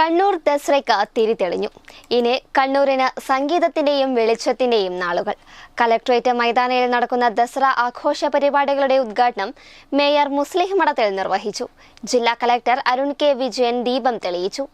കണ്ണൂർ ദസറയ്ക്ക് തിരിതെളിഞ്ഞു. ഇനി കണ്ണൂരിന് സംഗീതത്തിന്റെയും വെളിച്ചത്തിന്റെയും നാളുകൾ. കലക്ട്രേറ്റ് മൈതാനിയിൽ നടക്കുന്ന ദസറ ആഘോഷ പരിപാടികളുടെ ഉദ്ഘാടനം മേയർ മുസ്ലിഹ് മഠത്തിൽ നിർവഹിച്ചു. ജില്ലാ കലക്ടർ അരുൺ കെ വിജയൻ ദീപം തെളിയിച്ചു.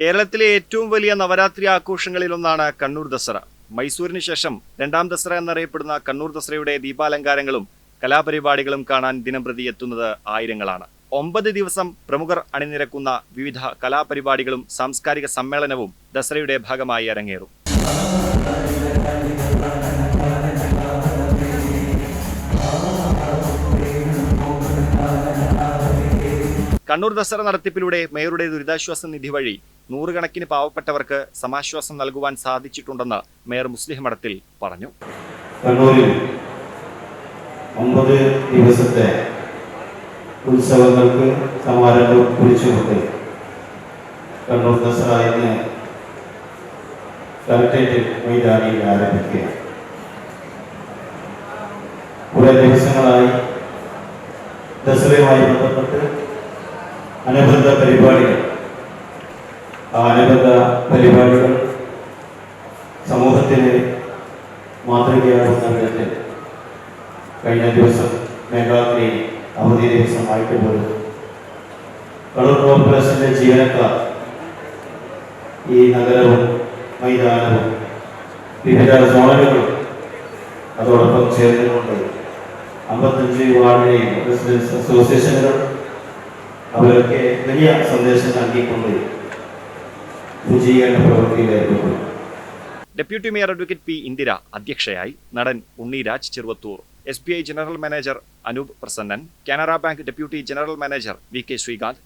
കേരളത്തിലെ ഏറ്റവും വലിയ നവരാത്രി ആഘോഷങ്ങളിലൊന്നാണ് കണ്ണൂർ ദസറ. മൈസൂരിന് ശേഷം രണ്ടാം ദസറ എന്നറിയപ്പെടുന്ന കണ്ണൂർ ദസറയുടെ ദീപാലങ്കാരങ്ങളും കലാപരിപാടികളും കാണാൻ ദിനംപ്രതി എത്തുന്നത് ആയിരങ്ങളാണ്. 9 ദിവസം പ്രമുഖർ അണിനിരക്കുന്ന വിവിധ കലാപരിപാടികളും സാംസ്കാരിക സമ്മേളനവും ദസറയുടെ ഭാഗമായി അരങ്ങേറും. കണ്ണൂർ ദസറ നടത്തിപ്പിലൂടെ മേയറുടെ ദുരിതാശ്വാസ നിധി വഴി നൂറുകണക്കിന് പാവപ്പെട്ടവർക്ക് സമാശ്വാസം നൽകുവാൻ സാധിച്ചിട്ടുണ്ടെന്ന് മേയർ മുസ്ലിഹ് മഠത്തിൽ പറഞ്ഞു. കണ്ണൂരിൽ 9 ദിവസത്തെ ഉത്സവങ്ങൾക്ക് സമാരംഭം കുറിച്ചുകൊണ്ട് കണ്ണൂർ ദസറ ഇന്ന് കലക്ട്രേറ്റ് മൈതാനിയിൽ ആരംഭിക്കുക. കുറേ ദിവസങ്ങളായി ദസറയുമായി ബന്ധപ്പെട്ട് അനുബന്ധ പരിപാടികൾ സമൂഹത്തിന് മാതൃകയാകുന്ന വിധത്തിൽ കഴിഞ്ഞ ദിവസം മേഘാഗ്രി അവധി ദിവസമായിട്ടുള്ളത് കണ്ണൂർ കോർപ്പറേഷന്റെ ജീവനക്കാർ ഈ നഗരവും മൈതാനവും വിവിധ സോണലുകളും അതോടൊപ്പം ചേർന്നുകൊണ്ട് 55 വാർഡിലെയും റെസിഡൻസ് അസോസിയേഷനുകൾ അവരൊക്കെ വലിയ സന്ദേശം നൽകിക്കൊണ്ട് deputy mayor advocate P Indira അധ്യക്ഷയായി. നടൻ Unniraj Cheruvathur, SBI general manager Anoop Prasannan, Canara bank deputy general manager VK Sreekanth,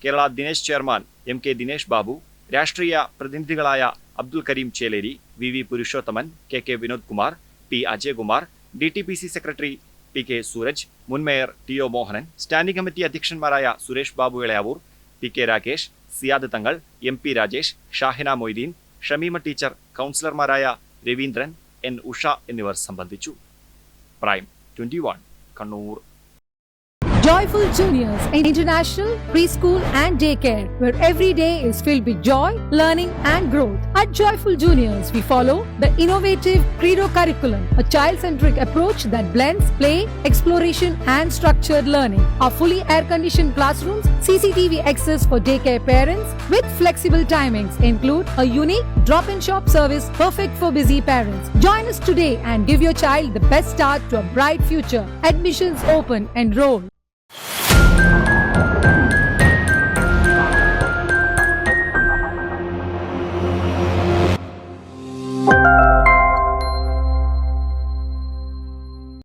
Kerala Dinesh chairman MK Dinesh Babu, രാഷ്ട്രീയ പ്രതിനിധികളായ Abdul Kareem Cheleri, VV Purushothaman, KK Vinod Kumar, P Ajayakumar, DTPC secretary PK Sooraj, മുൻ mayor TO Mohanan, standing committee അധ്യക്ഷന്മാരായ Suresh Babu Elayavoor, PK Rakesh, Siyad Thangal, MP Rajesh, Shahina Moideen, Shameema teacher, കൗൺസിലർമാരായ രവീന്ദ്രൻ, N ഉഷ എന്നിവർ സംബന്ധിച്ചു. Prime 21 Kannur. Joyful Juniors International Preschool and Daycare, where every day is filled with joy, learning and growth. At Joyful Juniors, we follow the innovative Credo curriculum, a child-centric approach that blends play, exploration and structured learning. Our fully air-conditioned classrooms, CCTV access for daycare parents with flexible timings include a unique drop-in shop service perfect for busy parents. Join us today and give your child the best start to a bright future. Admissions open. Enroll.